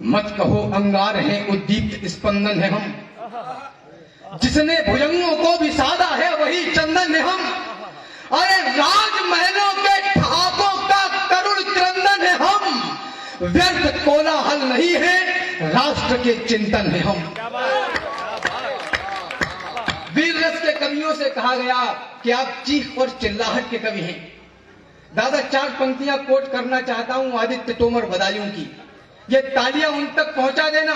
मत कहो अंगार है उद्दीप्त स्पंदन है हम, जिसने भुजंगों को भी साधा है वही चंदन है हम। अरे राजमहलों के ठहाकों का करुण क्रंदन है हम, व्यर्थ कोलाहल नहीं है राष्ट्र के चिंतन है हम। वीर रस के कवियों से कहा गया कि आप चीख और चिल्लाहट के कवि हैं। दादा 4 पंक्तियां कोट करना चाहता हूं आदित्य तोमर बदायूं की, ये तालियां उन तक पहुंचा देना।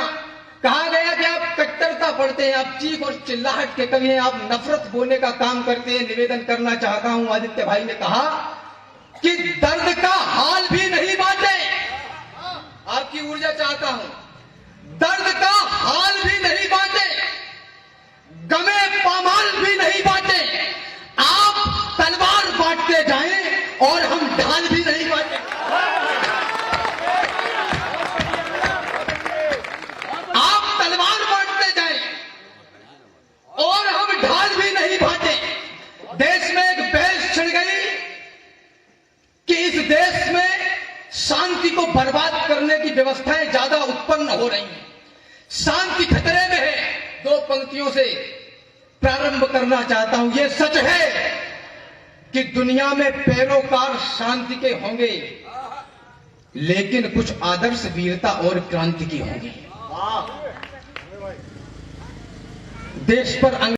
कहा गया कि आप कट्टरता पढ़ते हैं, आप चीख और चिल्लाहट के कवि हैं, आप नफरत बोने का काम करते हैं। निवेदन करना चाहता हूं, आदित्य भाई ने कहा कि दर्द का हाल भी नहीं बांटे, आपकी ऊर्जा चाहता हूं, दर्द का हाल भी नहीं बांटे, गमे पामाल भी नहीं बांटे, आप तलवार बांटते जाएं और हम ढाल भी नहीं बांटे। आप तलवार बांटते जाएं और हम ढाल भी नहीं बांटे। देश में एक बहस छिड़ गई कि इस देश में शांति को बर्बाद करने की व्यवस्थाएं ज्यादा उत्पन्न हो रही हैं, शांति खतरे में है। 2 पंक्तियों से प्रारंभ करना चाहता हूं। यह सच है कि दुनिया में पैरोकार शांति के होंगे, लेकिन कुछ आदर्श वीरता और क्रांति की होंगे। देश पर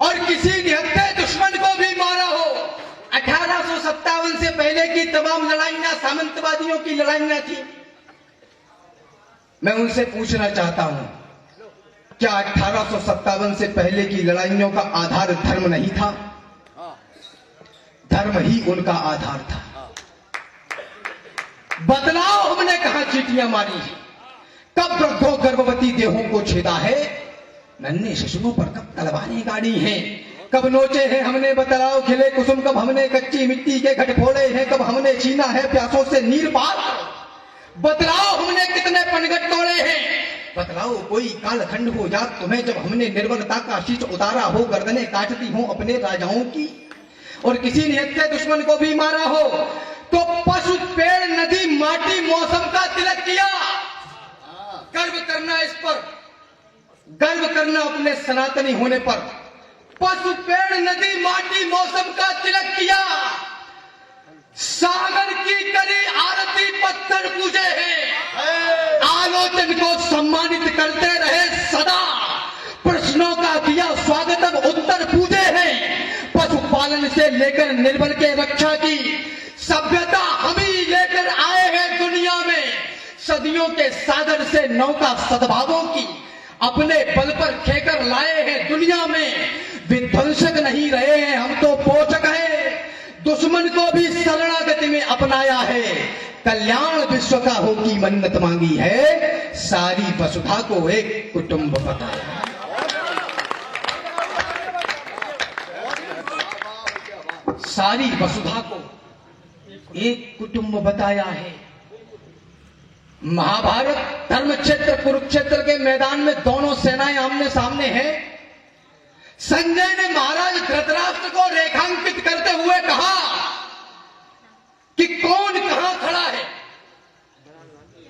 और किसी निहत्थे दुश्मन को भी मारा हो। 1857 से पहले की तमाम लड़ाइयां सामंतवादियों की लड़ाइयां थी। मैं उनसे पूछना चाहता हूं, क्या 1857 से पहले की लड़ाइयों का आधार धर्म नहीं था? धर्म ही उनका आधार था। बदलाव हमने कहां चीटियां मारी है, कब वृद्धों गर्भवती देहों को छेदा है, नन्हे शिशुओं पर कब तलवारें गाड़ी हैं, कब नोचे हैं हमने बतलाओ खिले कुसुम, कब हमने कच्ची मिट्टी के घट फोड़े हैं, कब हमने छीना है प्यासों से नीर पार। बतलाओ हमने कितने पनघट तोड़े हैं, बतलाओ कोई कालखंड हो याद तुम्हें जब हमने निर्बलता का शीश उतारा हो, गर्दनें काटती हो अपने राजाओं की, और किसी निहत्थे दुश्मन को भी मारा हो तो पशु पेड़ नदी माटी मौसम का तिलक किया। गर्व करना इस पर, गर्व करना अपने सनातनी होने पर। पशु पेड़ नदी माटी मौसम का तिलक किया, सागर की करी आरती पत्थर पूजे हैं, आलोचन को सम्मानित करते रहे सदा, प्रश्नों का किया स्वागतम लेकर निर्बल के रक्षा की सभ्यता हम ही लेकर आए हैं दुनिया में। सदियों के सागर से नौका सद्भावों की अपने बल पर खेकर लाए हैं दुनिया में। विध्वंसक नहीं रहे हैं, हम तो पोषक हैं। दुश्मन को भी शरणागति में अपनाया है। कल्याण विश्व का हो की मन्नत मांगी है। सारी वसुधा को एक कुटुंब बताया। सारी वसुधा को एक कुटुंब बताया है। महाभारत धर्म क्षेत्र कुरुक्षेत्र के मैदान में दोनों सेनाएं आमने सामने हैं। संजय ने महाराज धृतराष्ट्र को रेखांकित करते हुए कहा कि कौन कहां खड़ा है।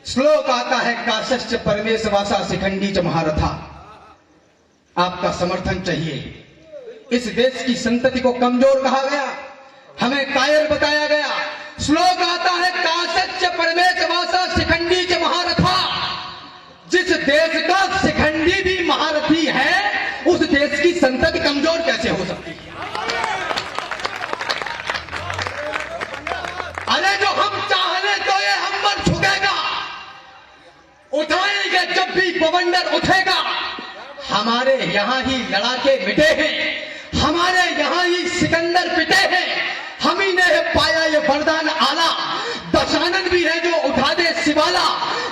श्लोक आता है, काशश्च परमेश वासा शिखंडी च महारथा। आपका समर्थन चाहिए। इस देश की संतति को कमजोर कहा गया, हमें कायर बताया गया। श्लोक आता है, काशश्च परमेश वासा शिखंडी च महारथा। जिस देश का शिखंडी भी महारथी है, उस देश की संतति कमजोर कैसे हो सकती है? अरे जो हम चाहने तो ये अंबर झुकेगा, उठाएंगे जब भी बवंडर उठेगा। हमारे यहां ही लड़ाके मिटे हैं, हमारे यहां ही सिकंदर पिटे हैं। हम ही ने पाया ये वरदान आला। दशानन भी है जो उठा दे शिवाला।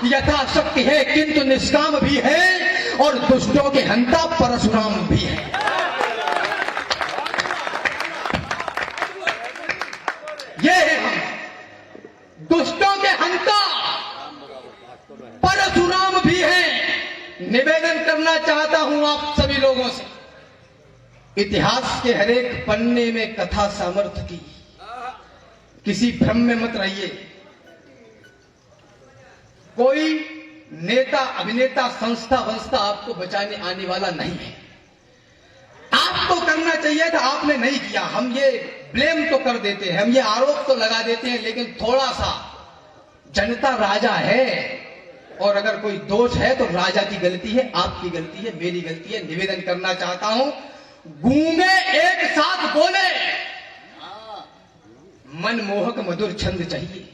यथाशक्ति है किंतु निष्काम भी है, और दुष्टों के हंता परशुराम भी है। ये है हम, दुष्टों के हंता परशुराम भी है। निवेदन करना चाहता हूं आप सभी लोगों से, इतिहास के हरेक पन्ने में कथा सामर्थ्य की। किसी भ्रम में मत रहिए। कोई नेता अभिनेता संस्था वंस्था आपको बचाने आने वाला नहीं है। आपको करना चाहिए था, आपने नहीं किया। हम ये ब्लेम तो कर देते हैं, हम ये आरोप तो लगा देते हैं, लेकिन थोड़ा सा जनता राजा है, और अगर कोई दोष है तो राजा की गलती है, आपकी गलती है, मेरी गलती है। निवेदन करना चाहता हूं, गूंगे एक साथ बोले, मनमोहक मधुर छंद चाहिए।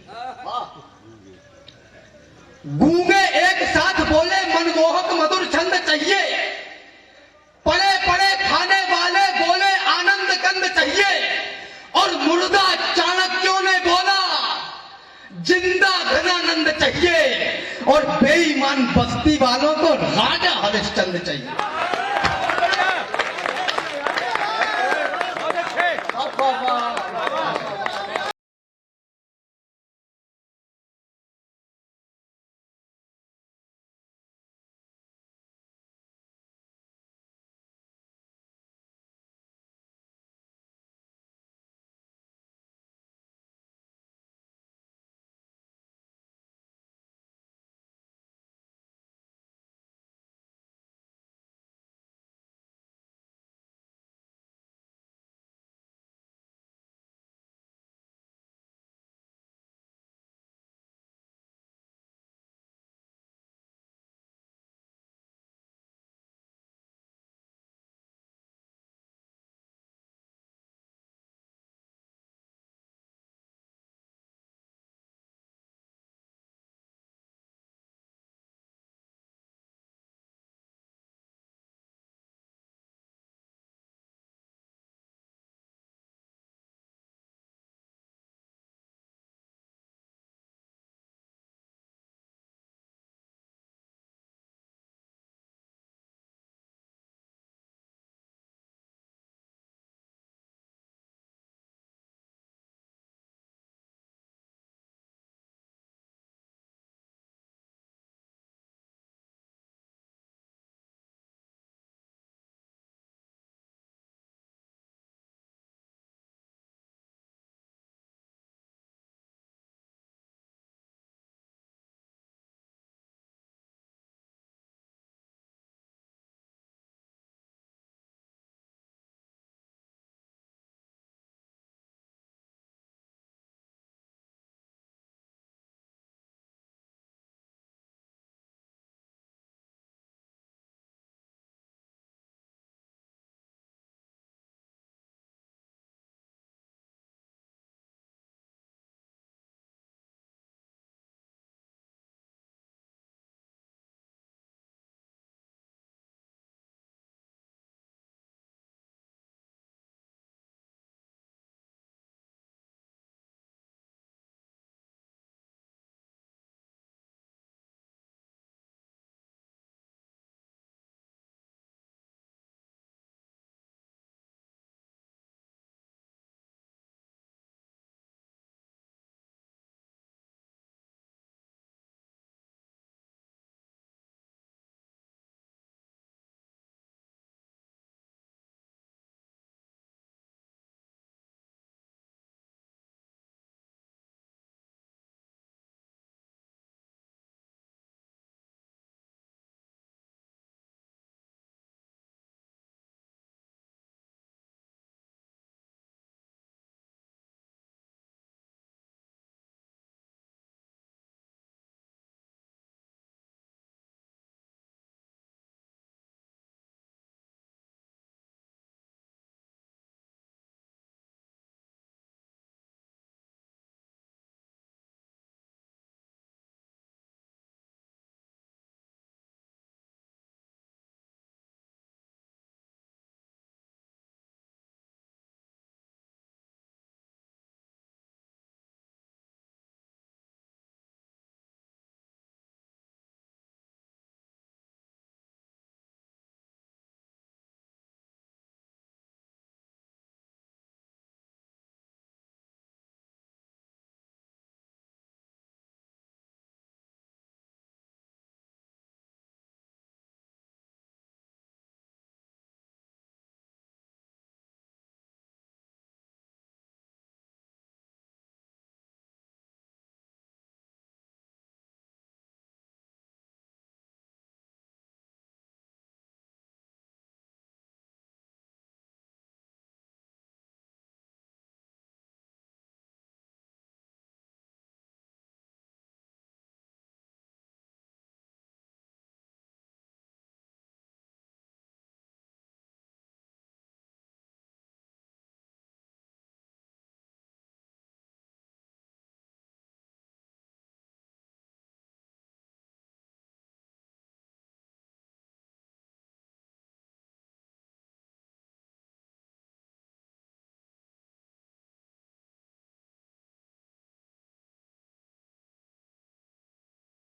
गूंगे एक साथ बोले, मनमोहक मधुर छंद चाहिए। पड़े पड़े खाने वाले बोले, आनंद कंद चाहिए। और मुर्दा चाणक्यों ने बोला, जिंदा घनानंद चाहिए। और बेईमान बस्ती वालों को राजा हरिश्चंद्र चाहिए।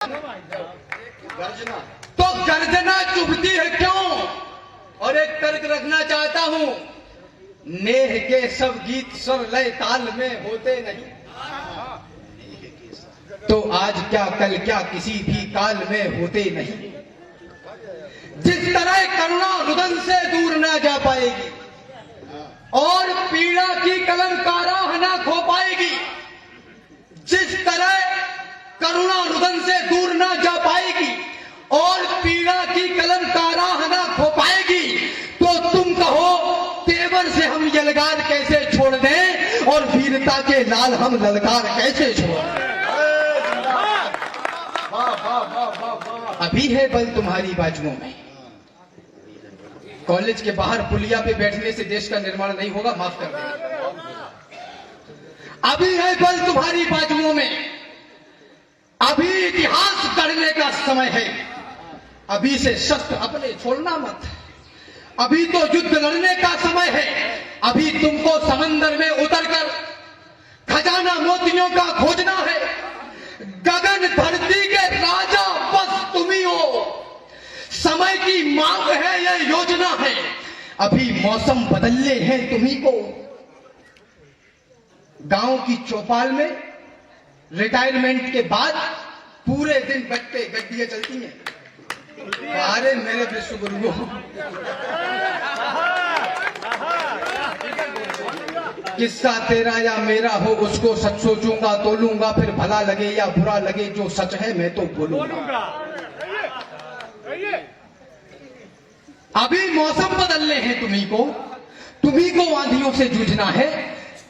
गर्जना। तो गर्जना चुभती है क्यों? और एक तर्क रखना चाहता हूं, नेह के सब गीत स्वर लय ताल में होते नहीं, तो आज क्या कल क्या किसी भी काल में होते नहीं। जिस तरह करुणा रुदन से दूर ना जा पाएगी और पीड़ा की कलम का राह ना खो पाएगी, जिस तरह करुणा रुदन से दूर ना जा पाएगी और पीड़ा की कलम का राह ना खो पाएगी, तो तुम कहो तेवर से हम यलगार कैसे छोड़ दें और वीरता के लाल हम ललकार कैसे छोड़ दें। अभी है बल तुम्हारी बाजुओं में। कॉलेज के बाहर पुलिया पे बैठने से देश का निर्माण नहीं होगा, माफ कर देना। अभी है बल तुम्हारी बाजुओं में, अभी इतिहास गढ़ने का समय है। अभी से शस्त्र अपने छोड़ना मत, अभी तो युद्ध लड़ने का समय है। अभी तुमको समंदर में उतरकर खजाना मोतियों का खोजना है। गगन धरती के राजा बस तुम ही हो, समय की मांग है, यह योजना है। अभी मौसम बदलने हैं तुम्ही को। गांव की चौपाल में रिटायरमेंट के बाद पूरे दिन बेड पे गड्डियां चलती हैं। अरे मेरे विश्व गुरु, किस्सा तेरा या मेरा हो उसको सच सोचूंगा, तोलूंगा, फिर भला लगे या बुरा लगे, जो सच है मैं तो बोलूंगा। अभी मौसम बदलने हैं तुम्ही को आंधियों से जूझना है।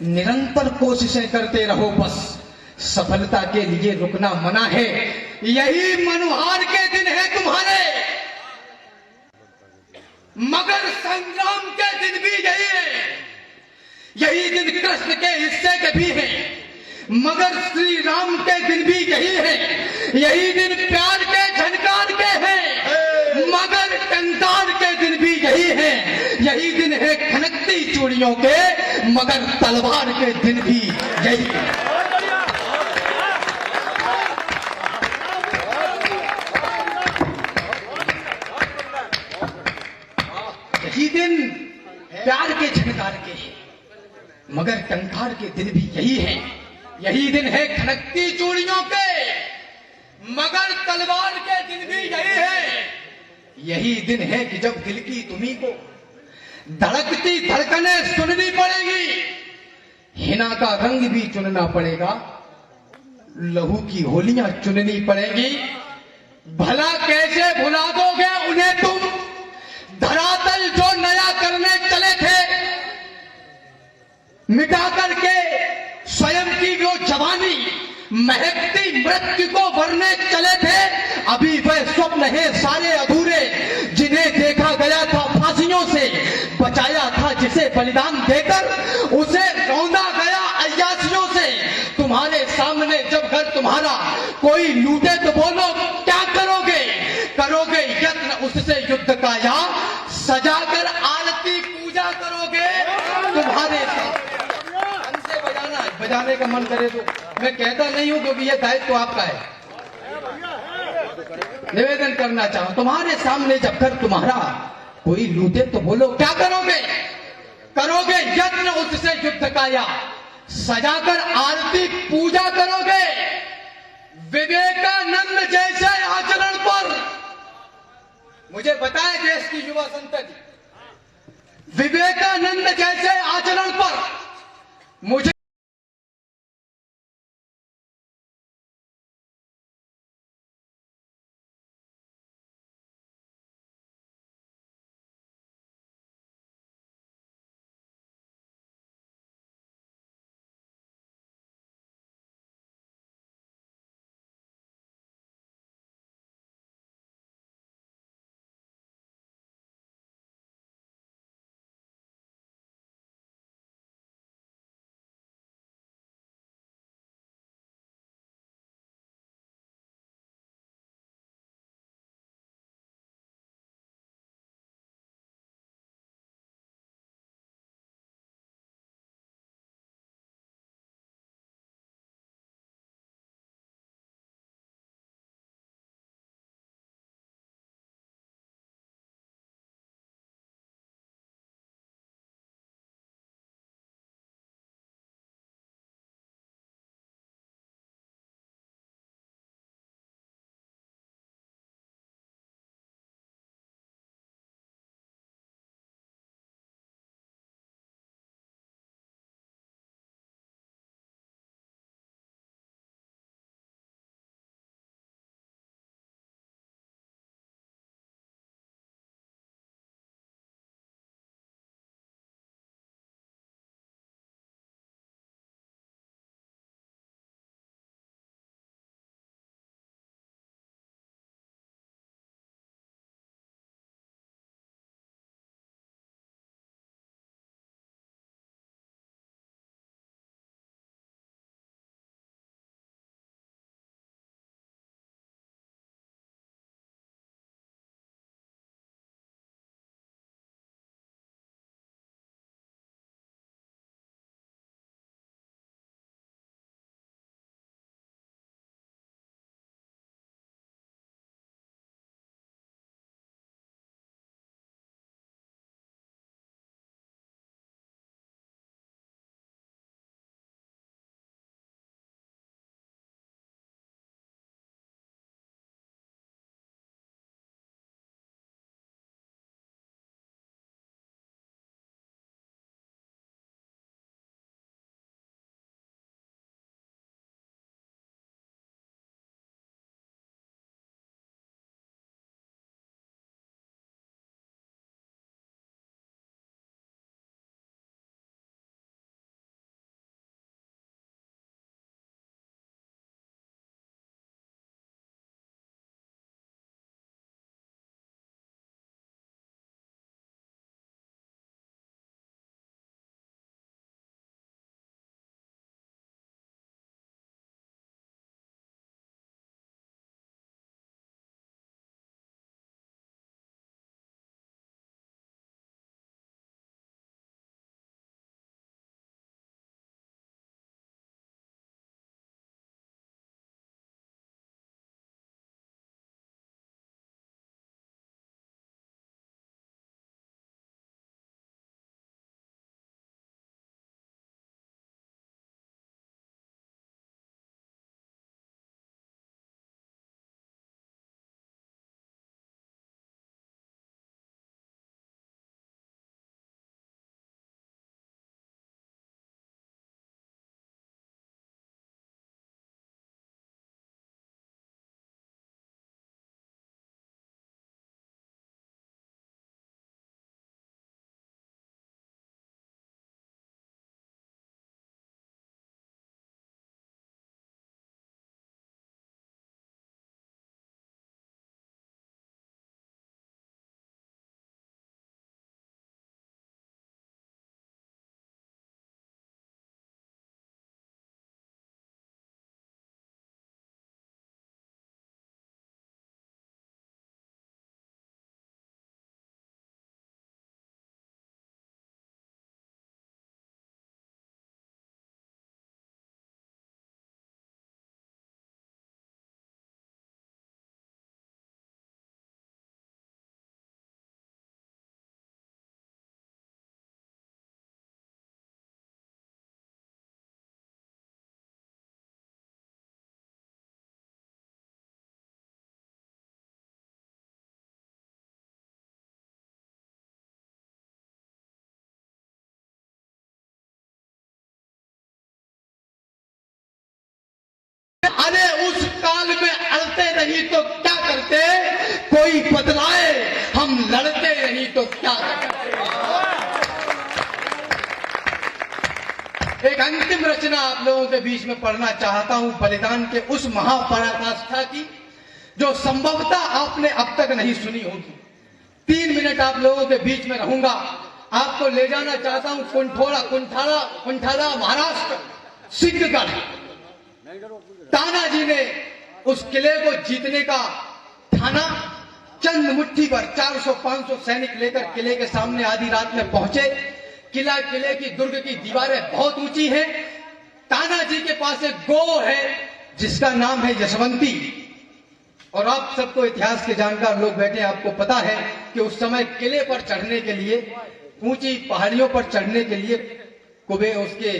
निरंतर कोशिशें करते रहो बस, सफलता के लिए रुकना मना है। यही मनुहार के दिन है तुम्हारे, मगर संग्राम के दिन भी यही है। यही दिन कृष्ण के हिस्से के भी हैं, मगर श्री राम के दिन भी यही है। यही दिन प्यार के झनकार के हैं, मगर टंकार के दिन भी यही है। यही दिन है खनकती चूड़ियों के, मगर तलवार के दिन भी यही है। यही दिन प्यार के झनकार के हैं, मगर टंकार के दिन भी यही है। यही दिन है खनकती चूड़ियों के, मगर तलवार के दिन भी यही है। यही दिन है कि जब दिल की तुम्ही को धड़कती धड़कनें सुननी पड़ेगी, हिना का रंग भी चुनना पड़ेगा, लहू की होलियां चुननी पड़ेगी। भला कैसे भुला दोगे उन्हें तुम, धरातल जो नया करने चले थे, मिटा करके स्वयं की वो जवानी, महकती मृत्यु को भरने चले थे। अभी वह स्वप्न है सारे अधूरे, जिन्हें देखा गया था फांसियों से, बचाया था जिसे बलिदान देकर, उसे रौंदा गया अय्यासियों से। तुम्हारे सामने जब घर तुम्हारा कोई लूटे तो बोलो क्या करोगे? करोगे यत्न उससे युद्ध का, या सजाकर आरती पूजा करोगे? तुम्हारे बजाने का मन करे तो मैं कहता नहीं हूं, क्योंकि यह दायित्व तो आपका है। निवेदन करना चाहूं, तुम्हारे सामने जब कर तुम्हारा कोई लूटे तो बोलो क्या करोगे? करोगे यत्न उससे युद्ध का, या सजाकर आरती पूजा करोगे? विवेकानंद जैसे आचरण पर मुझे बताए देश की युवा संतति, विवेकानंद जैसे आचरण पर मुझे एक अंतिम रचना आप लोगों के बीच में पढ़ना चाहता हूं, बलिदान के उस महापराकाष्ठा की जो संभवतः आपने अब तक नहीं सुनी होगी। 3 मिनट आप लोगों के बीच में रहूंगा। आपको ले जाना चाहता हूं कुंठाला महाराष्ट्र सिद्धगढ़। तानाजी ने उस किले को जीतने का ठाना। चंद मुट्ठी पर 400-500 सैनिक लेकर किले के सामने आधी रात में पहुंचे। किले की दुर्ग की दीवारें बहुत ऊंची हैं। तानाजी के पास एक गो है जिसका नाम है यशवंती। और आप सबको इतिहास के जानकार लोग बैठे, आपको पता है कि उस समय किले पर चढ़ने के लिए, ऊंची पहाड़ियों पर चढ़ने के लिए कुबे उसके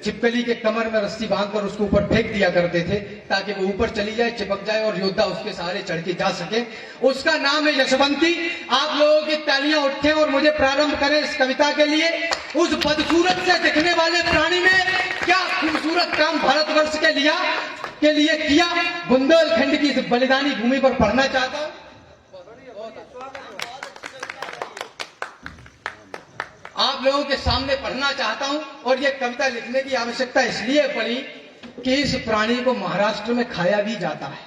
छिपकली के कमर में रस्सी बांधकर उसके ऊपर फेंक दिया करते थे ताकि वो ऊपर चली जाए, चिपक जाए और योद्धा उसके सहारे चढ़ के जा सके। उसका नाम है यशवंती। आप लोगों की तालियां उठें और मुझे प्रारंभ करें इस कविता के लिए। उस बदसूरत से दिखने वाले प्राणी ने क्या खूबसूरत काम भारतवर्ष के लिए किया, बुंदेलखंड की इस बलिदानी भूमि पर पढ़ना चाहता हूं। आप लोगों के सामने पढ़ना चाहता हूं। और यह कविता लिखने की आवश्यकता इसलिए पड़ी कि इस प्राणी को महाराष्ट्र में खाया भी जाता है।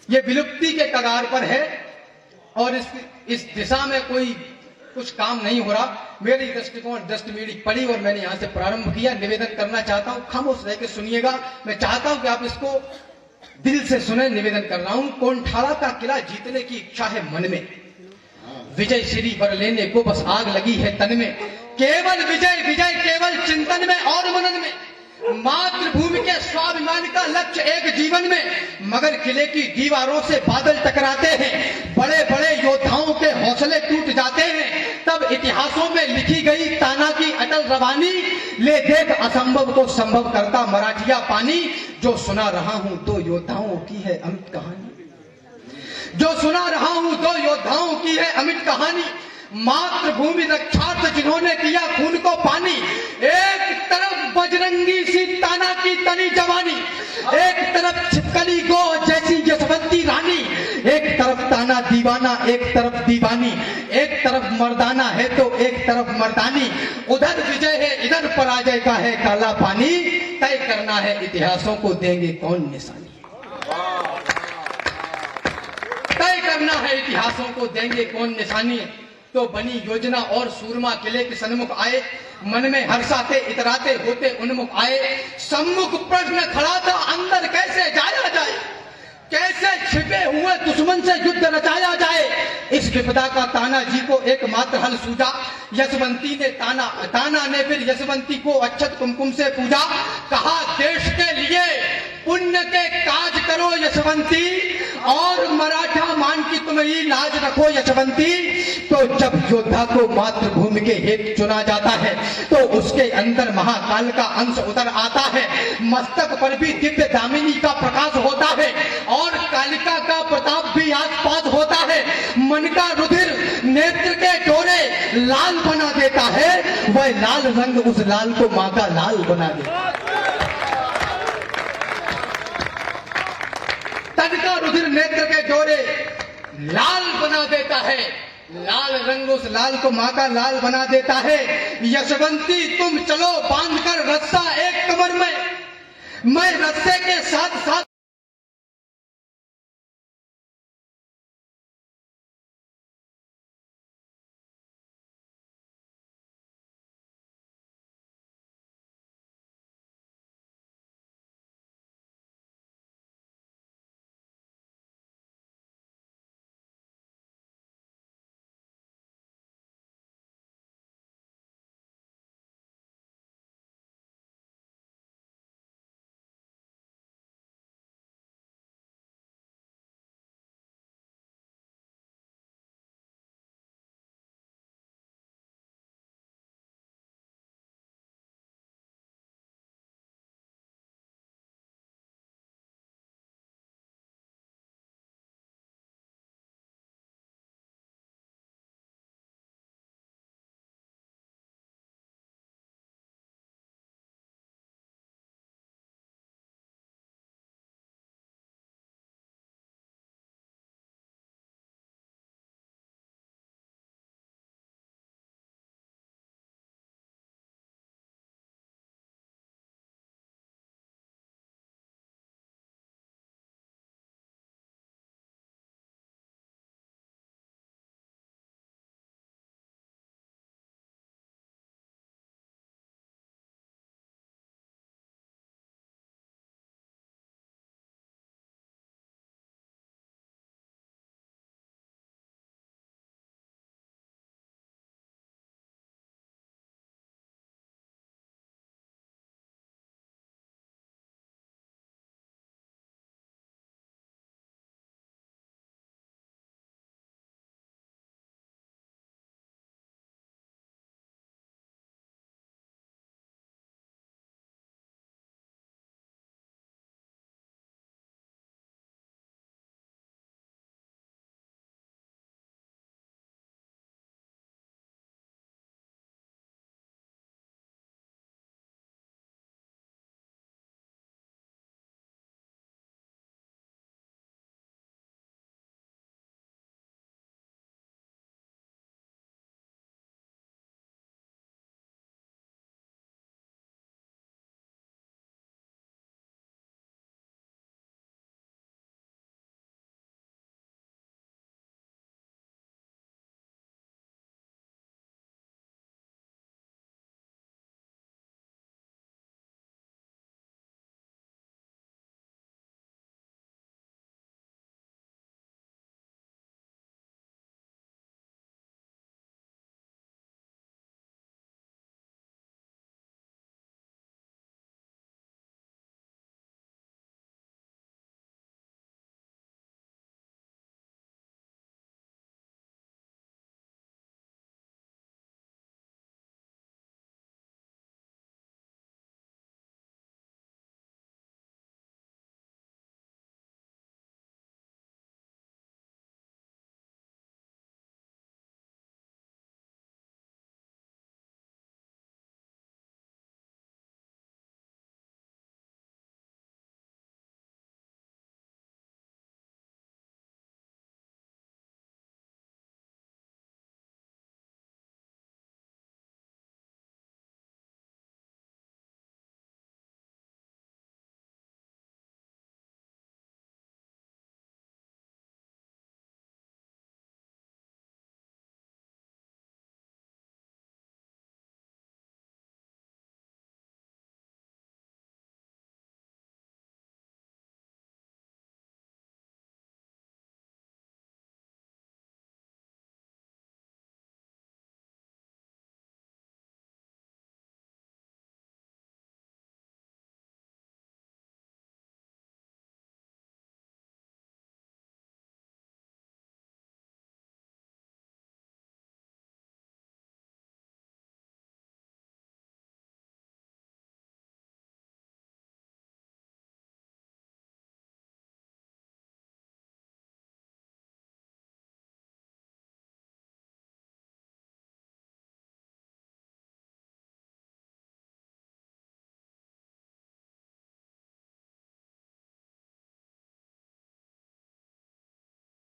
यह विलुप्ति के कगार पर है और इस दिशा में कोई कुछ काम नहीं हो रहा। मेरी दृष्टिकोण दृष्टि पड़ी और मैंने यहां से प्रारंभ किया। निवेदन करना चाहता हूं, खामोश रह के सुनिएगा। मैं चाहता हूं कि आप इसको दिल से सुने। निवेदन कर रहा हूं। कोंठाला का किला जीतने की इच्छा है मन में, विजय श्री वर लेने को बस आग लगी है तन में। केवल विजय विजय केवल चिंतन में और मनन में। मातृभूमि के स्वाभिमान का लक्ष्य एक जीवन में, मगर किले की दीवारों से बादल टकराते हैं, बड़े बड़े योद्धाओं के हौसले टूट जाते हैं। तब इतिहासों में लिखी गई ताना की अटल रवानी, ले देख असंभव को संभव करता मराठिया पानी। जो सुना रहा हूं दो योद्धाओं की है अमिट कहानी, जो सुना रहा हूं दो योद्धाओं की है अमिट कहानी। मातृभूमि रक्षार्थ जिन्होंने किया खून को पानी। एक तरफ बजरंगी सी ताना की तनी जवानी, एक तरफ छिपकली गो जैसी यशवंती रानी। एक तरफ ताना दीवाना, एक तरफ दीवानी। एक तरफ मर्दाना है तो एक तरफ मर्दानी। उधर विजय है इधर पराजय का है काला पानी। तय करना है इतिहासों को देंगे कौन निशानी, तय करना है इतिहासों को देंगे कौन निशानी। तो बनी योजना और सूरमा किले के सन्मुख आए, मन में हर्षाते इतराते होते उन्मुख आए। सम्मुख प्रश्न खड़ा था अंदर कैसे जाया जाए, कैसे छिपे हुए दुश्मन से युद्ध रचाया जाए। इस विपदा का ताना जी को एकमात्र हल सूझा। यशवंती ने ताना ने फिर यशवंती को अक्षत कुमकुम से पूजा। कहा देश के लिए पुण्य के काज करो यशवंती, और मराठा मान की तुम ही लाज रखो यशवंती। तो जब योद्धा को मातृभूमि के हेतु चुना जाता है तो उसके अंदर महाकाल का अंश उतर आता है। मस्तक पर भी दिव्य दामिनी का प्रकाश होता है और कालिका का प्रताप भी आसपास होता है। मन का रुधिर नेत्र के डोरे लाल बना देता है, वह लाल रंग उस लाल को मां का लाल बना देता है। तन का रुधिर नेत्र के डोरे लाल बना देता है, लाल रंग उस लाल को मां का लाल बना देता है। यशवंती तुम चलो बांधकर रस्सा एक कमर में, मैं रस्से के साथ साथ